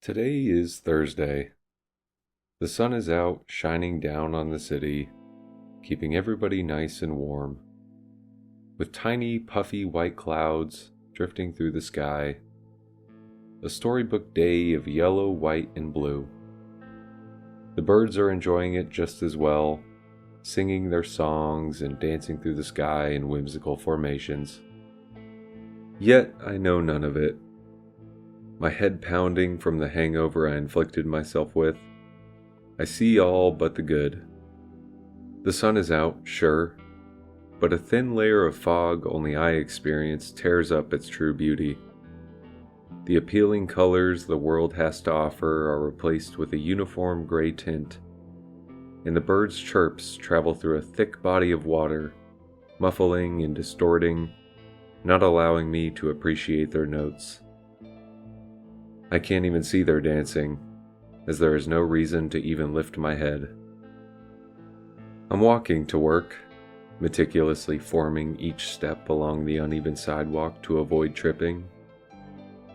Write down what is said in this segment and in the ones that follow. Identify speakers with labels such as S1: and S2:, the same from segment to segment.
S1: Today is Thursday. The sun is out, shining down on the city, keeping everybody nice and warm. With tiny, puffy white clouds drifting through the sky. A storybook day of yellow, white, and blue. The birds are enjoying it just as well, singing their songs and dancing through the sky in whimsical formations. Yet I know none of it. My head pounding from the hangover I inflicted myself with. I see all but the good. The sun is out, sure, but a thin layer of fog only I experience tears up its true beauty. The appealing colors the world has to offer are replaced with a uniform gray tint, and the birds' chirps travel through a thick body of water, muffling and distorting, not allowing me to appreciate their notes. I can't even see their dancing, as there is no reason to even lift my head. I'm walking to work, meticulously forming each step along the uneven sidewalk to avoid tripping.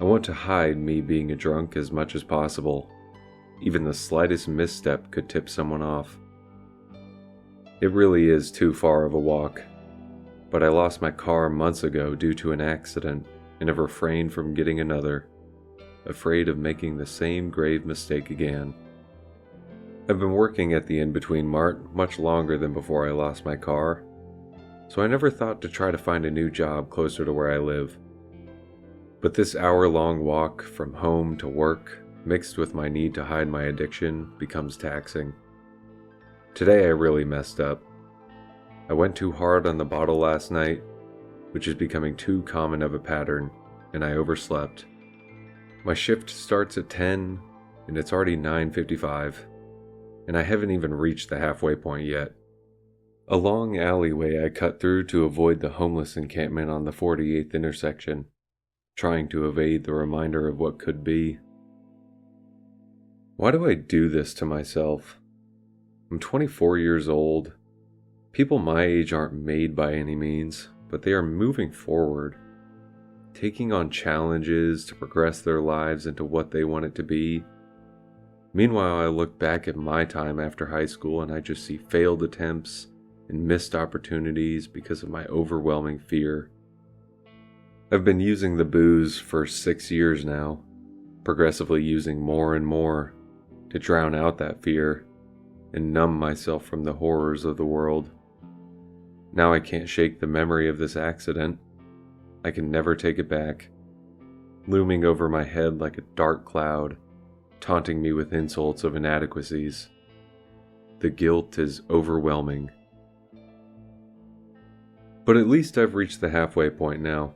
S1: I want to hide me being a drunk as much as possible. Even the slightest misstep could tip someone off. It really is too far of a walk, but I lost my car months ago due to an accident and have refrained from getting another, afraid of making the same grave mistake again. I've been working at the in-between mart much longer than before I lost my car, so I never thought to try to find a new job closer to where I live. But this hour-long walk from home to work, mixed with my need to hide my addiction, becomes taxing. Today I really messed up. I went too hard on the bottle last night, which is becoming too common of a pattern, and I overslept. My shift starts at 10, and it's already 9:55, and I haven't even reached the halfway point yet. A long alleyway I cut through to avoid the homeless encampment on the 48th intersection, trying to evade the reminder of what could be. Why do I do this to myself? I'm 24 years old. People my age aren't made by any means, but they are moving forward, taking on challenges to progress their lives into what they want it to be. Meanwhile, I look back at my time after high school and I just see failed attempts and missed opportunities because of my overwhelming fear. I've been using the booze for 6 years now, progressively using more and more to drown out that fear and numb myself from the horrors of the world. Now I can't shake the memory of this accident. I can never take it back, looming over my head like a dark cloud, taunting me with insults of inadequacies. The guilt is overwhelming. But at least I've reached the halfway point now,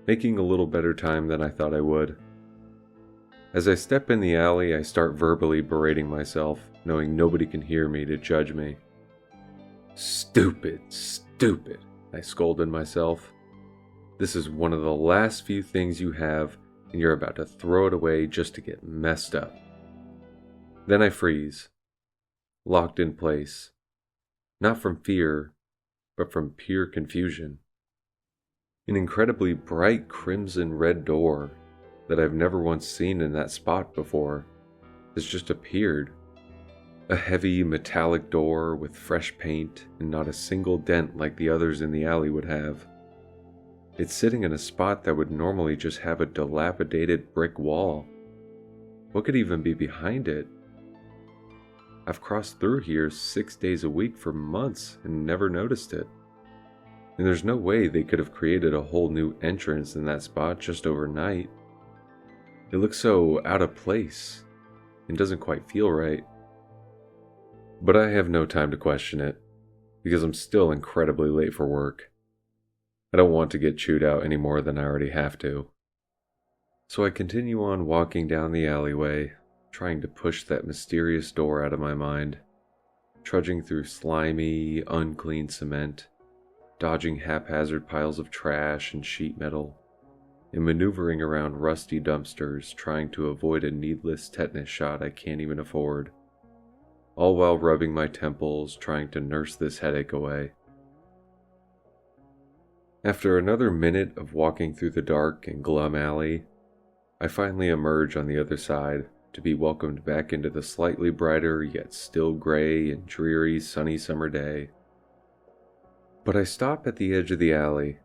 S1: making a little better time than I thought I would. As I step in the alley, I start verbally berating myself, knowing nobody can hear me to judge me. Stupid, stupid, I scolded myself. This is one of the last few things you have, and you're about to throw it away just to get messed up. Then I freeze, locked in place, not from fear, but from pure confusion. An incredibly bright crimson red door that I've never once seen in that spot before has just appeared. A heavy metallic door with fresh paint and not a single dent like the others in the alley would have. It's sitting in a spot that would normally just have a dilapidated brick wall. What could even be behind it? I've crossed through here 6 days a week for months and never noticed it. And there's no way they could have created a whole new entrance in that spot just overnight. It looks so out of place and doesn't quite feel right. But I have no time to question it, because I'm still incredibly late for work. I don't want to get chewed out any more than I already have to. So I continue on walking down the alleyway, trying to push that mysterious door out of my mind, trudging through slimy, unclean cement, dodging haphazard piles of trash and sheet metal, and maneuvering around rusty dumpsters trying to avoid a needless tetanus shot I can't even afford, all while rubbing my temples trying to nurse this headache away. After another minute of walking through the dark and glum alley, I finally emerge on the other side to be welcomed back into the slightly brighter yet still gray and dreary sunny summer day. But I stop at the edge of the alley,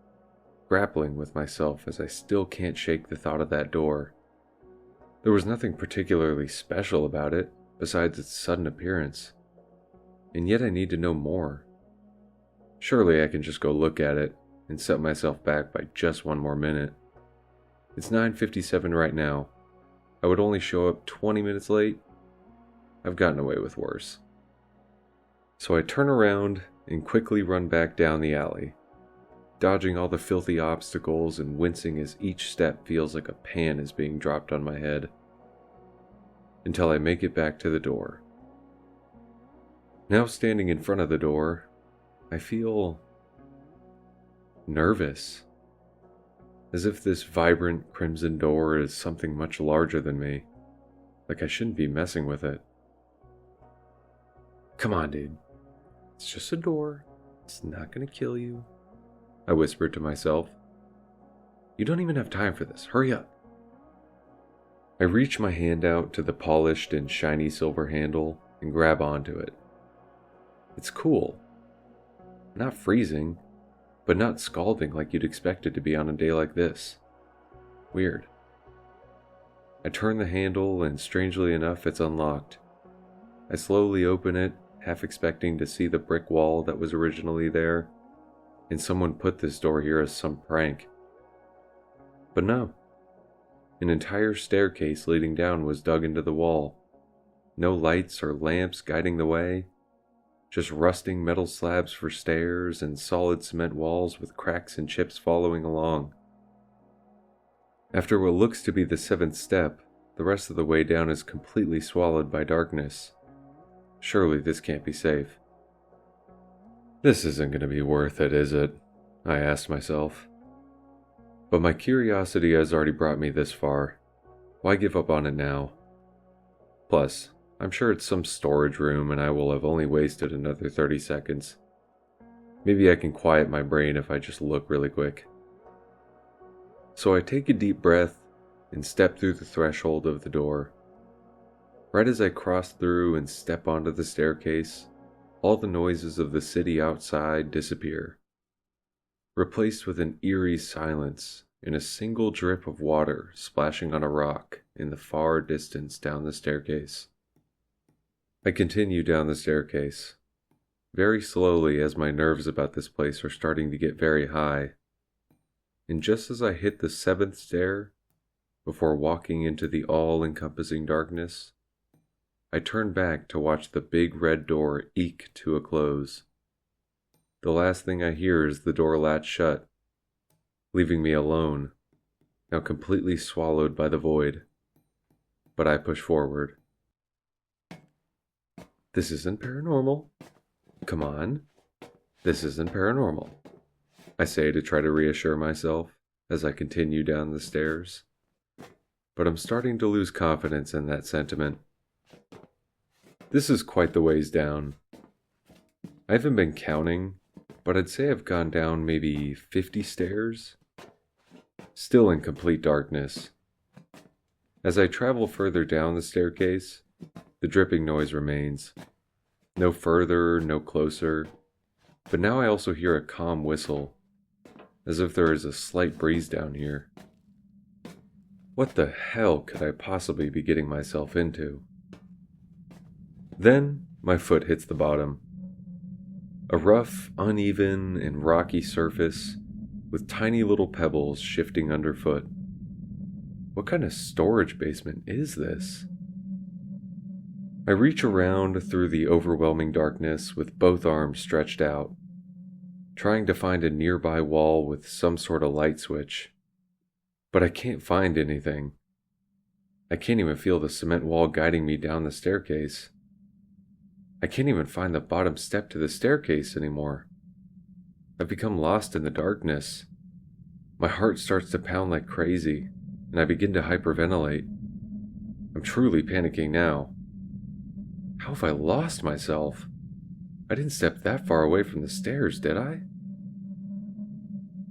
S1: grappling with myself as I still can't shake the thought of that door. There was nothing particularly special about it besides its sudden appearance, and yet I need to know more. Surely I can just go look at it and set myself back by just one more minute. It's 9:57 right now. I would only show up 20 minutes late. I've gotten away with worse. So I turn around and quickly run back down the alley, dodging all the filthy obstacles and wincing as each step feels like a pan is being dropped on my head, until I make it back to the door. Now standing in front of the door, I feel nervous, as if this vibrant crimson door is something much larger than me, like I shouldn't be messing with it. "Come on, dude. It's just a door. It's not gonna kill you," I whispered to myself. "You don't even have time for this. Hurry up." I reach my hand out to the polished and shiny silver handle and grab onto it. It's cool. Not freezing, but not scalding like you'd expect it to be on a day like this. Weird. I turn the handle and strangely enough it's unlocked. I slowly open it, half expecting to see the brick wall that was originally there, and someone put this door here as some prank. But no. An entire staircase leading down was dug into the wall. No lights or lamps guiding the way. Just rusting metal slabs for stairs and solid cement walls with cracks and chips following along. After what looks to be the 7th step, the rest of the way down is completely swallowed by darkness. Surely this can't be safe. This isn't going to be worth it, is it? I asked myself. But my curiosity has already brought me this far. Why give up on it now? Plus, I'm sure it's some storage room and I will have only wasted another 30 seconds. Maybe I can quiet my brain if I just look really quick. So I take a deep breath and step through the threshold of the door. Right as I cross through and step onto the staircase, all the noises of the city outside disappear, replaced with an eerie silence and a single drip of water splashing on a rock in the far distance down the staircase. I continue down the staircase, very slowly as my nerves about this place are starting to get very high, and just as I hit the 7th stair, before walking into the all-encompassing darkness, I turn back to watch the big red door eke to a close. The last thing I hear is the door latch shut, leaving me alone, now completely swallowed by the void. But I push forward. This isn't paranormal. Come on. This isn't paranormal, I say to try to reassure myself as I continue down the stairs. But I'm starting to lose confidence in that sentiment. This is quite the ways down. I haven't been counting, but I'd say I've gone down maybe 50 stairs. Still in complete darkness. As I travel further down the staircase, the dripping noise remains. No further, no closer, but now I also hear a calm whistle, as if there is a slight breeze down here. What the hell could I possibly be getting myself into? Then my foot hits the bottom. A rough, uneven, and rocky surface with tiny little pebbles shifting underfoot. What kind of storage basement is this? I reach around through the overwhelming darkness with both arms stretched out, trying to find a nearby wall with some sort of light switch. But I can't find anything. I can't even feel the cement wall guiding me down the staircase. I can't even find the bottom step to the staircase anymore. I've become lost in the darkness. My heart starts to pound like crazy, and I begin to hyperventilate. I'm truly panicking now. How have I lost myself? I didn't step that far away from the stairs, did I?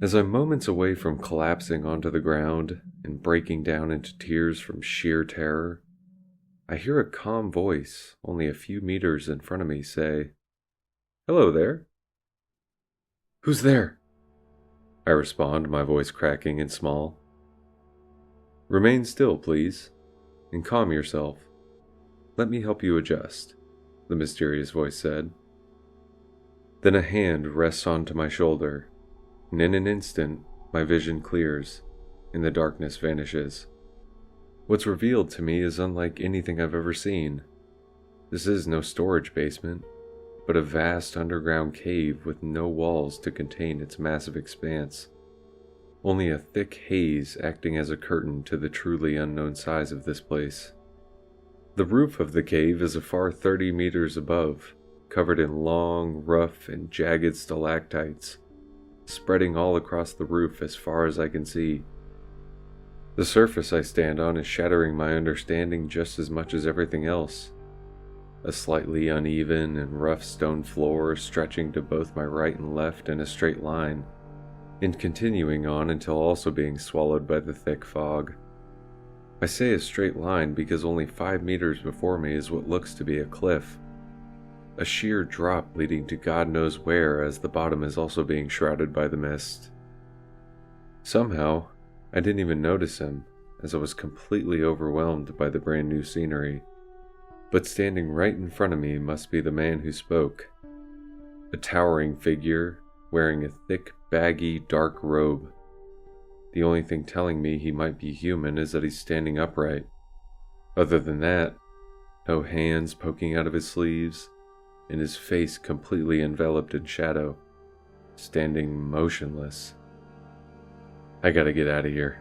S1: As I'm moments away from collapsing onto the ground and and breaking down into tears from sheer terror, I hear a calm voice only a few meters in front of me say, "Hello there." "Who's there?" I respond, my voice cracking and small. "Remain still, please, and calm yourself. Let me help you adjust," the mysterious voice said. Then a hand rests onto my shoulder, and in an instant, my vision clears, and the darkness vanishes. What's revealed to me is unlike anything I've ever seen. This is no storage basement, but a vast underground cave with no walls to contain its massive expanse. Only a thick haze acting as a curtain to the truly unknown size of this place. The roof of the cave is a far 30 meters above, covered in long, rough, and jagged stalactites, spreading all across the roof as far as I can see. The surface I stand on is shattering my understanding just as much as everything else. A slightly uneven and rough stone floor stretching to both my right and left in a straight line, and continuing on until also being swallowed by the thick fog. I say a straight line because only 5 meters before me is what looks to be a cliff. A sheer drop leading to God knows where, as the bottom is also being shrouded by the mist. Somehow, I didn't even notice him, as I was completely overwhelmed by the brand new scenery. But standing right in front of me must be the man who spoke. A towering figure, wearing a thick, baggy, dark robe. The only thing telling me he might be human is that he's standing upright. Other than that, no hands poking out of his sleeves, and his face completely enveloped in shadow, standing motionless. I gotta get out of here,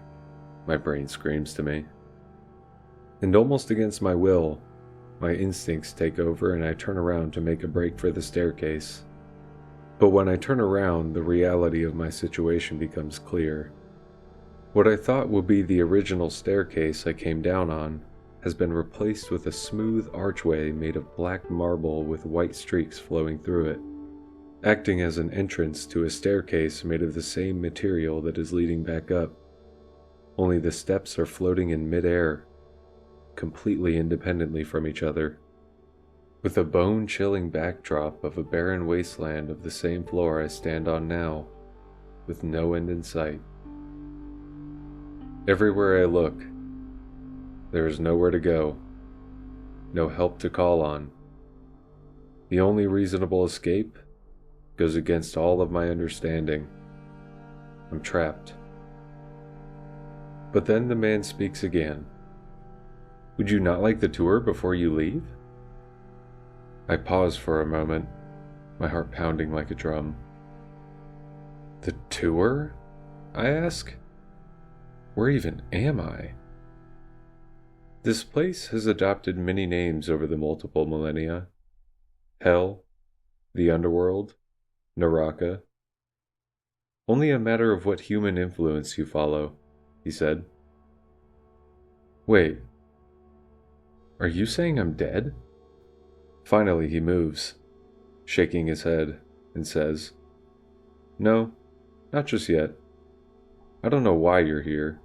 S1: my brain screams to me. And almost against my will, my instincts take over and I turn around to make a break for the staircase. But when I turn around, the reality of my situation becomes clear. What I thought would be the original staircase I came down on has been replaced with a smooth archway made of black marble with white streaks flowing through it, acting as an entrance to a staircase made of the same material that is leading back up. Only the steps are floating in midair, completely independently from each other, with a bone-chilling backdrop of a barren wasteland of the same floor I stand on now, with no end in sight. Everywhere I look, there is nowhere to go, no help to call on. The only reasonable escape goes against all of my understanding. I'm trapped. But then the man speaks again. "Would you not like the tour before you leave?" I pause for a moment, my heart pounding like a drum. "The tour?" I ask. "Where even am I?" This place has adopted many names over the multiple millennia. Hell, the Underworld, Naraka. "Only a matter of what human influence you follow," he said. "Wait. Are you saying I'm dead?" Finally he moves, shaking his head, and says, "No, not just yet. I don't know why you're here,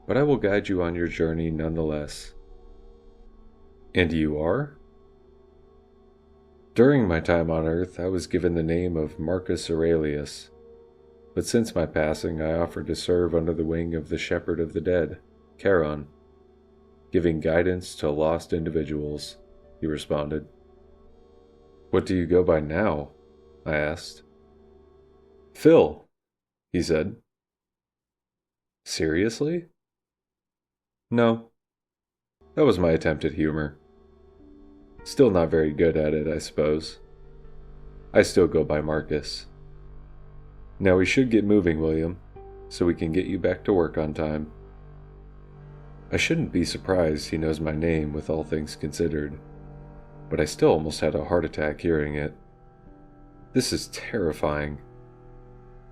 S1: but I will guide you on your journey nonetheless." "And you are?" "During my time on Earth, I was given the name of Marcus Aurelius, but since my passing I offered to serve under the wing of the Shepherd of the Dead, Charon, giving guidance to lost individuals," he responded. "What do you go by now?" I asked. "Phil," he said. "Seriously?" "No. That was my attempt at humor. Still not very good at it, I suppose. I still go by Marcus. Now we should get moving, William, so we can get you back to work on time." I shouldn't be surprised he knows my name with all things considered, but I still almost had a heart attack hearing it. This is terrifying.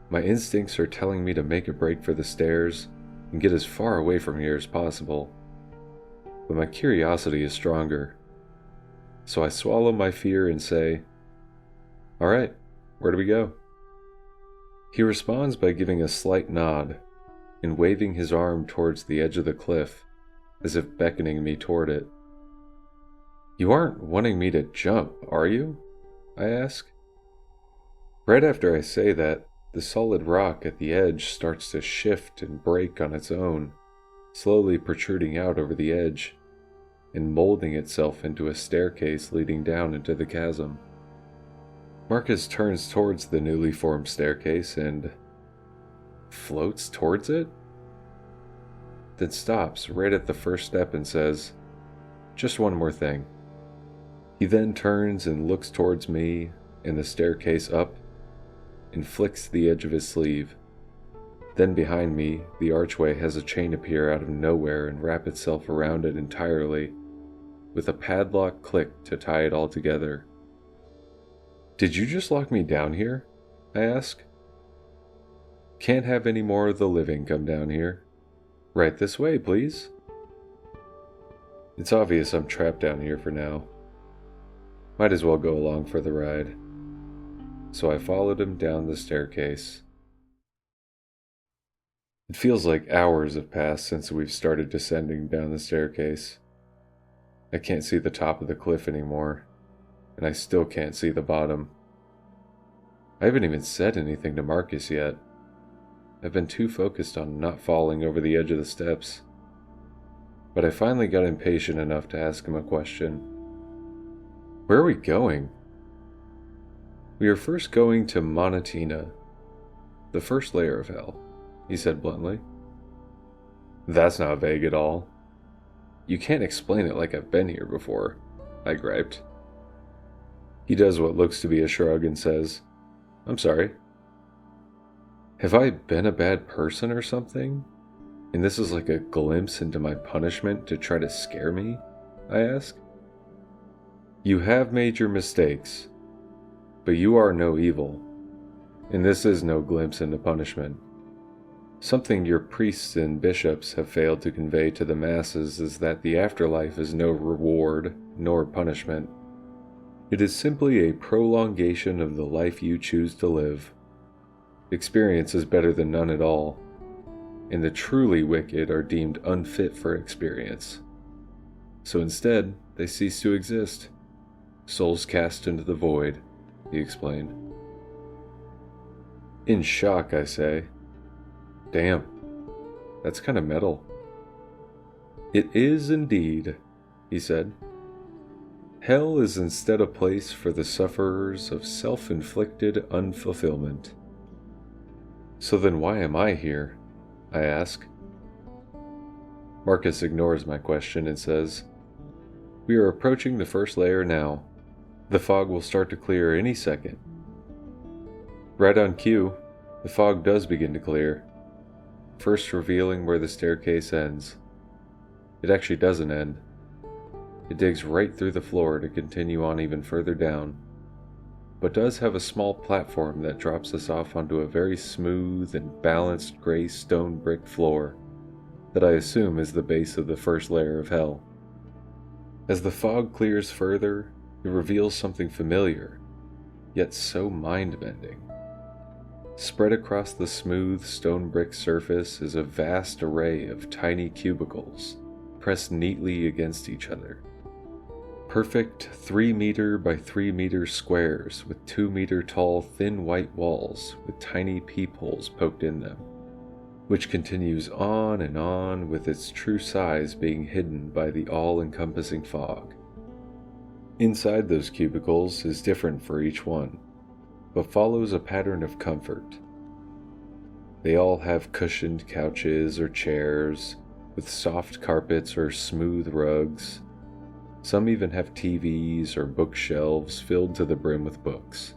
S1: My instincts are telling me to make a break for the stairs and get as far away from here as possible, but my curiosity is stronger. So I swallow my fear and say, "All right, where do we go?" He responds by giving a slight nod, and waving his arm towards the edge of the cliff, as if beckoning me toward it. "You aren't wanting me to jump, are you?" I ask. Right after I say that, the solid rock at the edge starts to shift and break on its own, slowly protruding out over the edge, and molding itself into a staircase leading down into the chasm. Marcus turns towards the newly formed staircase and floats towards it, then stops right at the first step and says, "Just one more thing." He then turns and looks towards me and the staircase up and flicks the edge of his sleeve. Then behind me, the archway has a chain appear out of nowhere and wrap itself around it entirely, with a padlock click to tie it all together. "Did you just lock me down here?" I ask. "Can't have any more of the living come down here. Right this way, please." It's obvious I'm trapped down here for now. Might as well go along for the ride. So I followed him down the staircase. It feels like hours have passed since we've started descending down the staircase. I can't see the top of the cliff anymore, and I still can't see the bottom. I haven't even said anything to Marcus yet. I've been too focused on not falling over the edge of the steps. But I finally got impatient enough to ask him a question. "Where are we going?" "We are first going to Monotina, the first layer of hell," he said bluntly. "That's not vague at all. You can't explain it like I've been here before," I griped. He does what looks to be a shrug and says, "I'm sorry. Have I been a bad person or something? And this is like a glimpse into my punishment to try to scare me?" I ask. "You have made your mistakes, but you are no evil, and this is no glimpse into punishment. Something your priests and bishops have failed to convey to the masses is that the afterlife is no reward nor punishment. It is simply a prolongation of the life you choose to live. Experience is better than none at all, and the truly wicked are deemed unfit for experience. So instead, they cease to exist. Souls cast into the void," he explained. In shock, I say, "Damn, that's kind of metal." "It is indeed," he said. "Hell is instead a place for the sufferers of self-inflicted unfulfillment." "So then why am I here?" I ask. Marcus ignores my question and says, "We are approaching the first layer now. The fog will start to clear any second." Right on cue, the fog does begin to clear, first revealing where the staircase ends. It actually doesn't end. It digs right through the floor to continue on even further down, but does have a small platform that drops us off onto a very smooth and balanced gray stone brick floor that I assume is the base of the first layer of hell. As the fog clears further, it reveals something familiar, yet so mind-bending. Spread across the smooth stone brick surface is a vast array of tiny cubicles, pressed neatly against each other. Perfect 3-meter by 3-meter squares with 2-meter tall thin white walls with tiny peepholes poked in them, which continues on and on with its true size being hidden by the all-encompassing fog. Inside those cubicles is different for each one, but follows a pattern of comfort. They all have cushioned couches or chairs, with soft carpets or smooth rugs. Some even have TVs or bookshelves filled to the brim with books.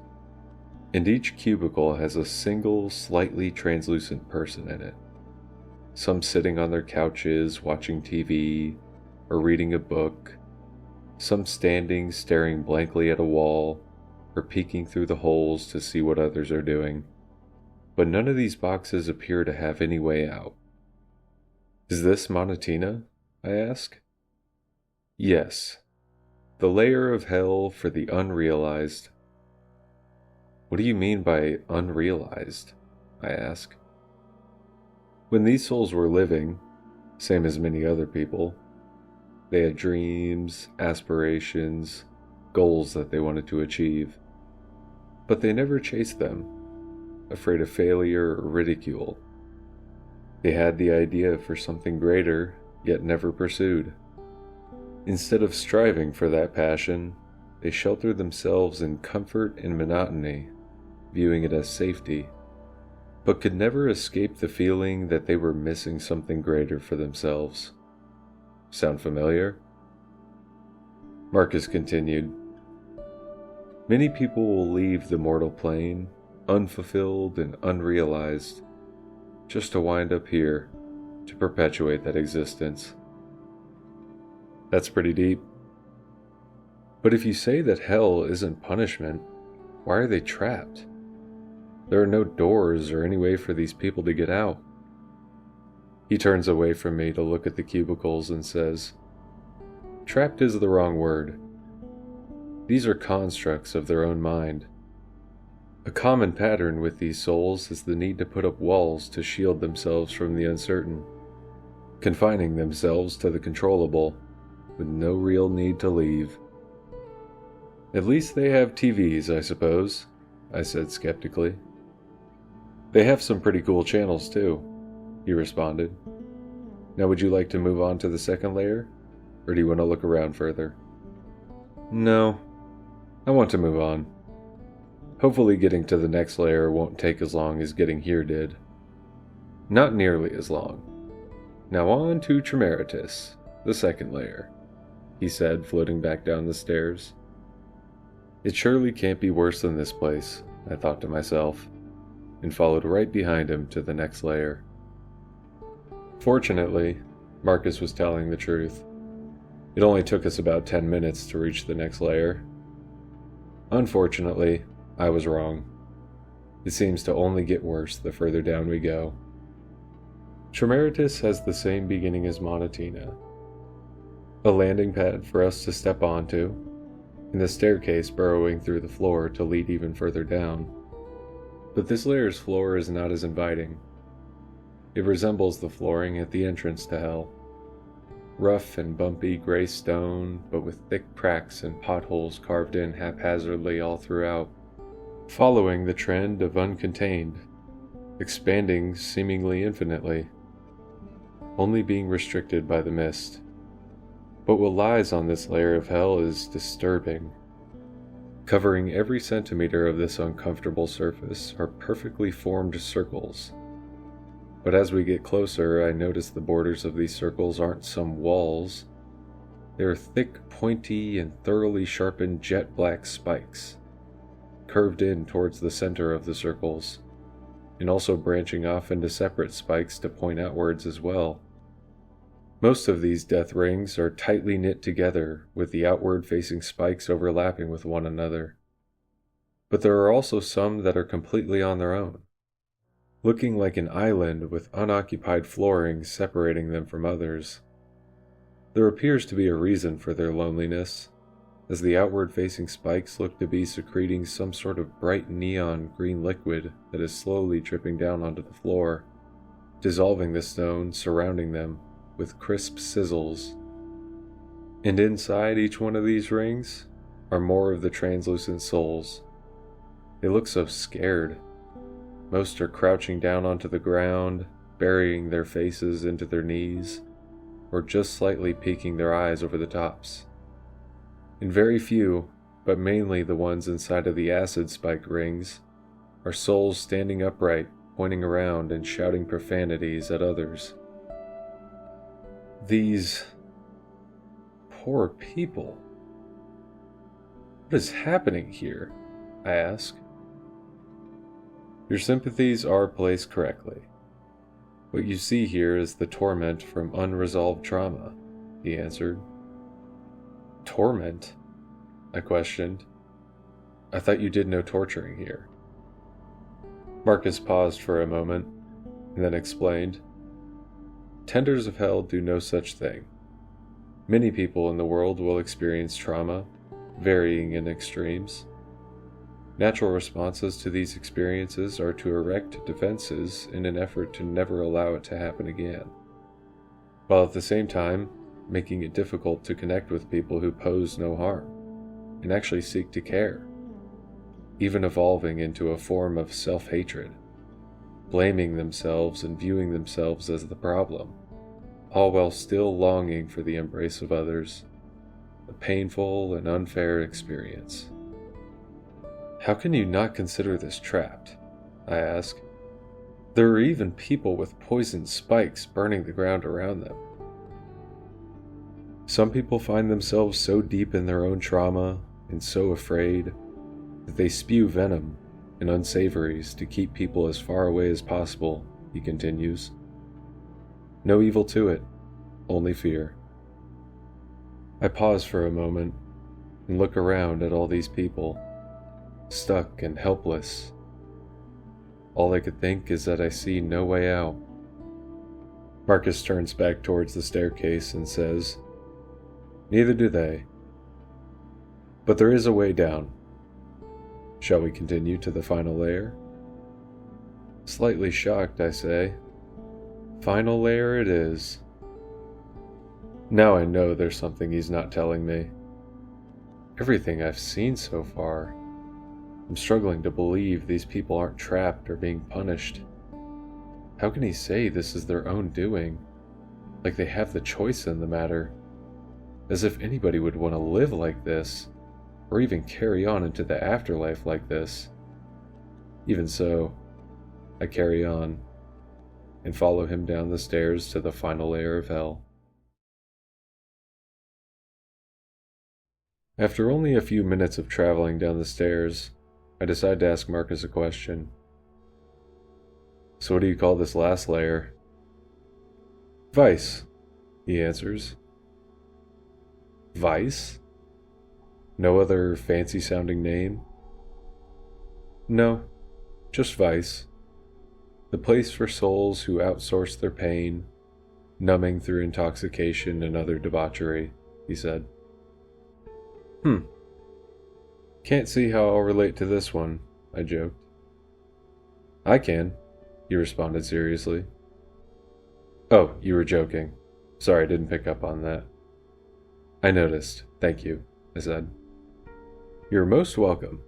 S1: And each cubicle has a single, slightly translucent person in it. Some sitting on their couches watching TV or reading a book, some standing staring blankly at a wall or peeking through the holes to see what others are doing. But none of these boxes appear to have any way out. "Is this Monotina?" I ask. "Yes. The layer of hell for the unrealized." "What do you mean by unrealized?" I ask. When these souls were living, same as many other people, they had dreams, aspirations, goals that they wanted to achieve. But they never chased them, afraid of failure or ridicule. They had the idea for something greater, yet never pursued. Instead of striving for that passion, they sheltered themselves in comfort and monotony, viewing it as safety, but could never escape the feeling that they were missing something greater for themselves. Sound familiar? Marcus continued. Many people will leave the mortal plane, unfulfilled and unrealized, just to wind up here, to perpetuate that existence. That's pretty deep. But if you say that hell isn't punishment, why are they trapped? There are no doors or any way for these people to get out. He turns away from me to look at the cubicles and says, "Trapped is the wrong word. These are constructs of their own mind. A common pattern with these souls is the need to put up walls to shield themselves from the uncertain, confining themselves to the controllable, with no real need to leave." "At least they have TVs, I suppose," I said skeptically. "They have some pretty cool channels too," he responded. "Now would you like to move on to the second layer, or do you want to look around further?" "No, I want to move on. Hopefully getting to the next layer won't take as long as getting here did. Not nearly as long. Now on to Traumeritus, the second layer," he said, floating back down the stairs. It surely can't be worse than this place, I thought to myself, and followed right behind him to the next layer. Fortunately, Marcus was telling the truth. It only took us about 10 minutes to reach the next layer. Unfortunately, I was wrong. It seems to only get worse the further down we go. Traumeritus has the same beginning as Monotina. A landing pad for us to step onto, and the staircase burrowing through the floor to lead even further down. But this layer's floor is not as inviting. It resembles the flooring at the entrance to hell. Rough and bumpy gray stone, but with thick cracks and potholes carved in haphazardly all throughout, following the trend of uncontained, expanding seemingly infinitely, only being restricted by the mist. But what lies on this layer of hell is disturbing. Covering every centimeter of this uncomfortable surface are perfectly formed circles. But as we get closer, I notice the borders of these circles aren't some walls. They are thick, pointy, and thoroughly sharpened jet black spikes, curved in towards the center of the circles, and also branching off into separate spikes to point outwards as well. Most of these death rings are tightly knit together, with the outward-facing spikes overlapping with one another. But there are also some that are completely on their own, looking like an island with unoccupied flooring separating them from others. There appears to be a reason for their loneliness, as the outward-facing spikes look to be secreting some sort of bright neon green liquid that is slowly dripping down onto the floor, dissolving the stone surrounding them with crisp sizzles. And inside each one of these rings are more of the translucent souls. They look so scared. Most are crouching down onto the ground, burying their faces into their knees, or just slightly peeking their eyes over the tops. And very few, but mainly the ones inside of the acid spike rings, are souls standing upright, pointing around and shouting profanities at others. These poor people. What is happening here? I ask. Your sympathies are placed correctly. What you see here is the torment from unresolved trauma, he answered. Torment? I questioned. I thought you did no torturing here. Marcus paused for a moment, and then explained. Tenders of hell do no such thing. Many people in the world will experience trauma, varying in extremes. Natural responses to these experiences are to erect defenses in an effort to never allow it to happen again, while at the same time making it difficult to connect with people who pose no harm and actually seek to care, even evolving into a form of self-hatred, blaming themselves and viewing themselves as the problem, all while still longing for the embrace of others, a painful and unfair experience. How can you not consider this trapped? I ask. There are even people with poisoned spikes burning the ground around them. Some people find themselves so deep in their own trauma and so afraid that they spew venom and unsavories to keep people as far away as possible, he continues. No evil to it, only fear. I pause for a moment and look around at all these people, stuck and helpless. All I could think is that I see no way out. Marcus turns back towards the staircase and says, "Neither do they. But there is a way down. Shall we continue to the final layer?" Slightly shocked, I say, "Final layer it is." Now I know there's something he's not telling me. Everything I've seen so far, I'm struggling to believe these people aren't trapped or being punished. How can he say this is their own doing, like they have the choice in the matter, as if anybody would want to live like this, or even carry on into the afterlife like this? Even so, I carry on, and follow him down the stairs to the final layer of hell. After only a few minutes of traveling down the stairs, I decide to ask Marcus a question. "So what do you call this last layer?" "Vice," he answers. "Vice? No other fancy-sounding name?" "No, just Vice. The place for souls who outsource their pain, numbing through intoxication and other debauchery," he said. "Can't see how I'll relate to this one," I joked. "I can," he responded seriously. "Oh, you were joking. Sorry, I didn't pick up on that." "I noticed. Thank you," I said. "You're most welcome.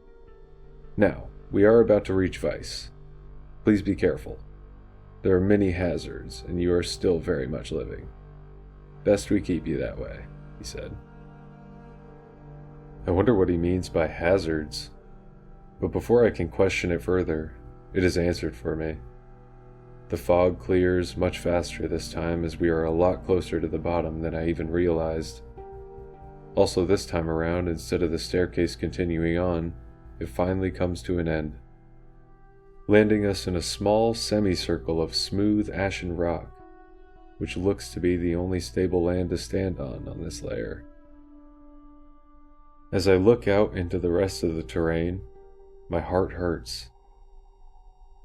S1: Now, we are about to reach Vice. Please be careful. There are many hazards, and you are still very much living. Best we keep you that way," he said. I wonder what he means by hazards, but before I can question it further, it is answered for me. The fog clears much faster this time as we are a lot closer to the bottom than I even realized. Also this time around, instead of the staircase continuing on, it finally comes to an end, landing us in a small semicircle of smooth ashen rock, which looks to be the only stable land to stand on this layer. As I look out into the rest of the terrain, my heart hurts.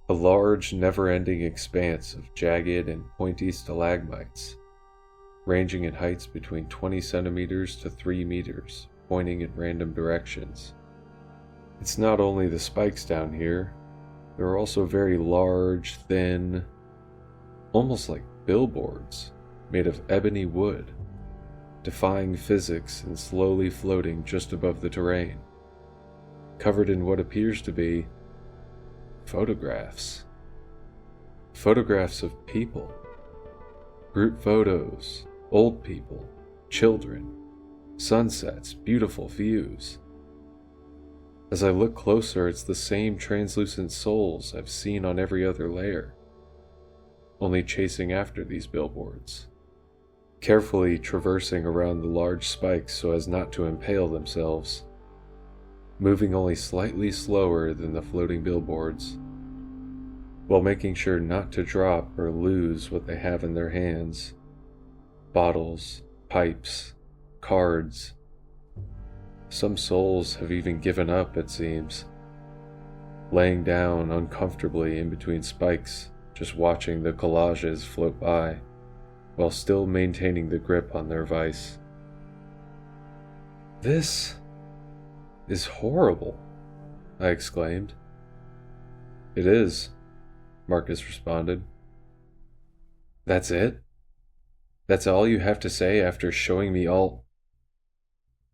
S1: A large, never-ending expanse of jagged and pointy stalagmites, ranging in heights between 20 centimeters to 3 meters, pointing in random directions. It's not only the spikes down here, there are also very large, thin, almost like billboards, made of ebony wood, defying physics and slowly floating just above the terrain, covered in what appears to be photographs. Photographs of people. Group photos, old people, children, sunsets, beautiful views. As I look closer, it's the same translucent souls I've seen on every other layer, only chasing after these billboards, carefully traversing around the large spikes so as not to impale themselves, moving only slightly slower than the floating billboards, while making sure not to drop or lose what they have in their hands: bottles, pipes, cards. Some souls have even given up, it seems, laying down uncomfortably in between spikes, just watching the collages float by, while still maintaining the grip on their vice. This is horrible. I exclaimed. It is, Marcus responded. That's it? That's all you have to say after showing me all...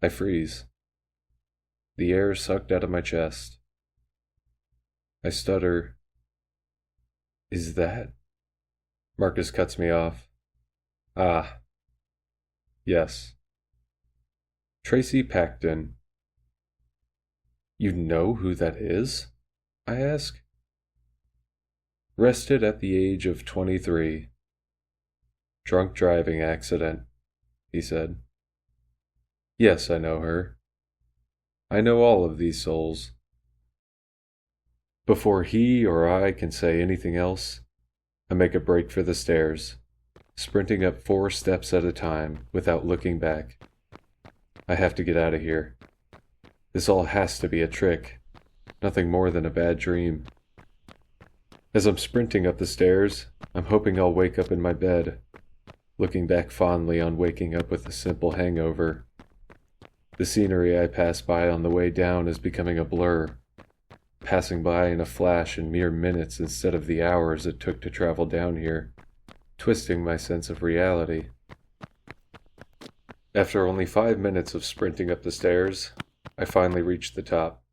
S1: I freeze. The air sucked out of my chest. I stutter. Is that? Marcus cuts me off. Ah. Yes. Tracy Paxton. You know who that is? I ask. Arrested at the age of 23. Drunk driving accident, he said. Yes, I know her. I know all of these souls. Before he or I can say anything else, I make a break for the stairs, sprinting up 4 steps at a time without looking back. I have to get out of here. This all has to be a trick, nothing more than a bad dream. As I'm sprinting up the stairs, I'm hoping I'll wake up in my bed, looking back fondly on waking up with a simple hangover. The scenery I pass by on the way down is becoming a blur, passing by in a flash in mere minutes instead of the hours it took to travel down here, twisting my sense of reality. After only 5 minutes of sprinting up the stairs, I finally reach the top,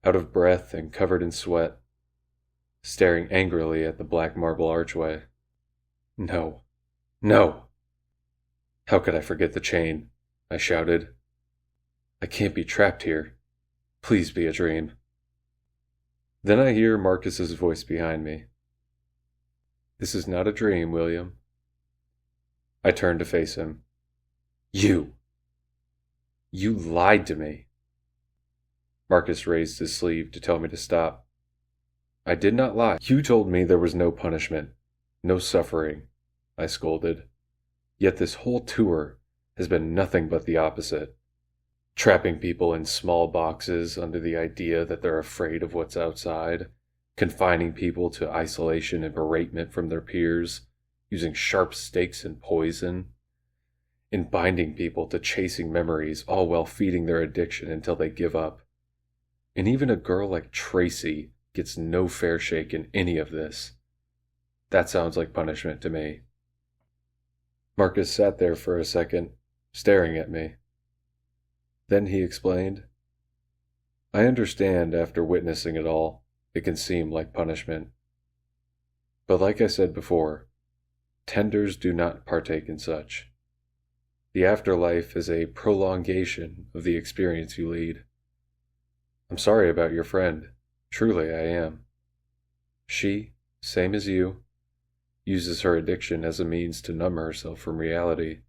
S1: out of breath and covered in sweat, staring angrily at the black marble archway. No. No! How could I forget the chain? I shouted. I can't be trapped here. Please be a dream. Then I hear Marcus's voice behind me. This is not a dream, William. I turn to face him. You lied to me. Marcus raised his sleeve to tell me to stop. I did not lie. You told me there was no punishment, no suffering, I scolded. Yet this whole tour has been nothing but the opposite. Trapping people in small boxes under the idea that they're afraid of what's outside, confining people to isolation and beratement from their peers, using sharp stakes and poison, and binding people to chasing memories, all while feeding their addiction until they give up. And even a girl like Tracy gets no fair shake in any of this. That sounds like punishment to me. Marcus sat there for a second, staring at me. Then he explained, I understand after witnessing it all, it can seem like punishment. But like I said before, tenders do not partake in such. The afterlife is a prolongation of the experience you lead. I'm sorry about your friend. Truly I am. She, same as you, uses her addiction as a means to numb herself from reality.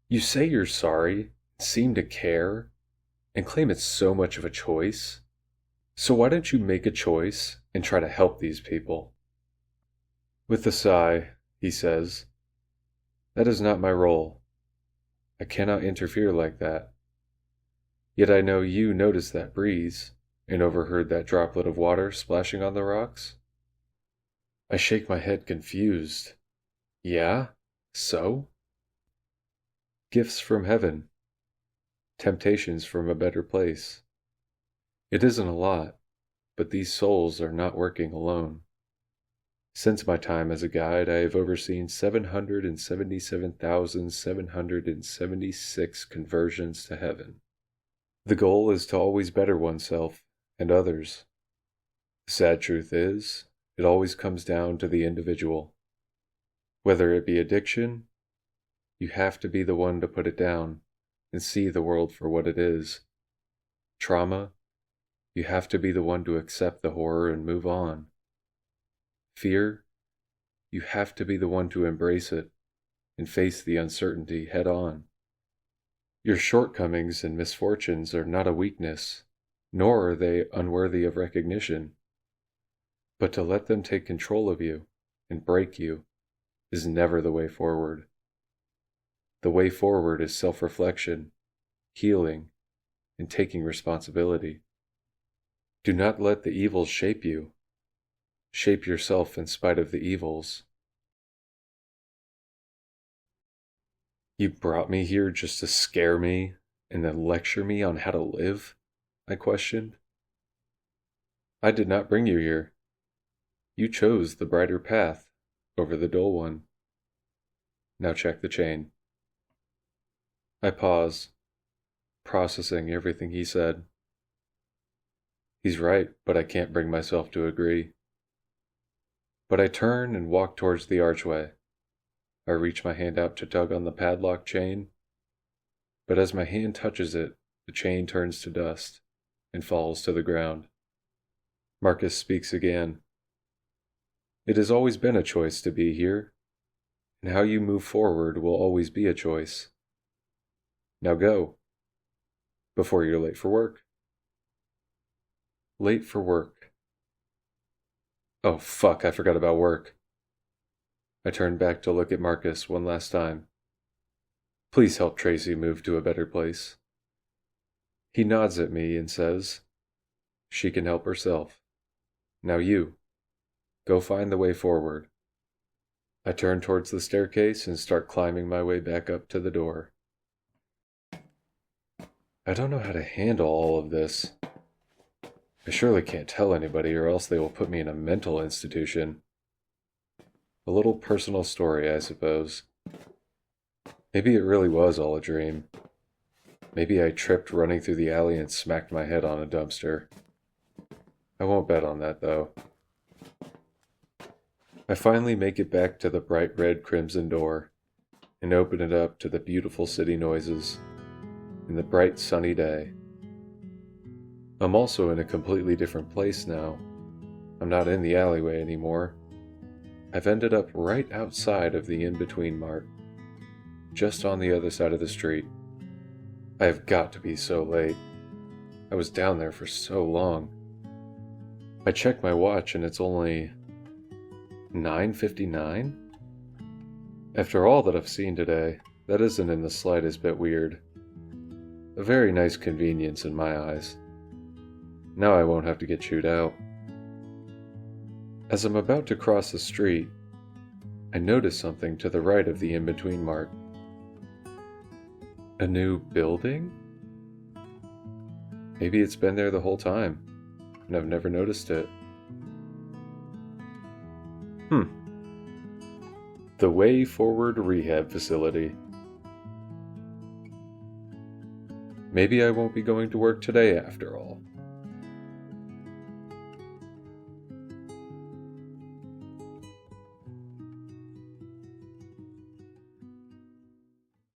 S1: You say you're sorry, seem to care, and claim it's so much of a choice. So why don't you make a choice and try to help these people? With a sigh, he says, that is not my role. I cannot interfere like that. Yet I know you noticed that breeze and overheard that droplet of water splashing on the rocks. I shake my head confused. Yeah? So? Gifts from heaven. Temptations from a better place. It isn't a lot, but these souls are not working alone. Since my time as a guide, I have overseen 777,776 conversions to heaven. The goal is to always better oneself and others. The sad truth is, it always comes down to the individual. Whether it be addiction, you have to be the one to put it down and see the world for what it is. Trauma, you have to be the one to accept the horror and move on. Fear, you have to be the one to embrace it and face the uncertainty head on. Your shortcomings and misfortunes are not a weakness, nor are they unworthy of recognition. But to let them take control of you and break you is never the way forward. The way forward is self-reflection, healing, and taking responsibility. Do not let the evils shape you. Shape yourself in spite of the evils. You brought me here just to scare me and then lecture me on how to live? I questioned. I did not bring you here. You chose the brighter path over the dull one. Now check the chain. I pause, processing everything he said. He's right, but I can't bring myself to agree. But I turn and walk towards the archway. I reach my hand out to tug on the padlock chain, but as my hand touches it, the chain turns to dust and falls to the ground. Marcus speaks again. It has always been a choice to be here, and how you move forward will always be a choice. Now go, before you're late for work. Late for work. Oh fuck, I forgot about work. I turn back to look at Marcus one last time. Please help Tracy move to a better place. He nods at me and says, she can help herself. Now you, go find the way forward. I turn towards the staircase and start climbing my way back up to the door. I don't know how to handle all of this. I surely can't tell anybody or else they will put me in a mental institution. A little personal story, I suppose. Maybe it really was all a dream. Maybe I tripped running through the alley and smacked my head on a dumpster. I won't bet on that, though. I finally make it back to the bright red crimson door and open it up to the beautiful city noises and the bright sunny day. I'm also in a completely different place now. I'm not in the alleyway anymore. I've ended up right outside of the in-between mart, just on the other side of the street. I have got to be so late. I was down there for so long. I check my watch and it's only 9:59? After all that I've seen today, that isn't in the slightest bit weird. A very nice convenience in my eyes. Now I won't have to get chewed out. As I'm about to cross the street, I notice something to the right of the in-between mart. A new building? Maybe it's been there the whole time, and I've never noticed it. The Way Forward Rehab Facility. Maybe I won't be going to work today after all.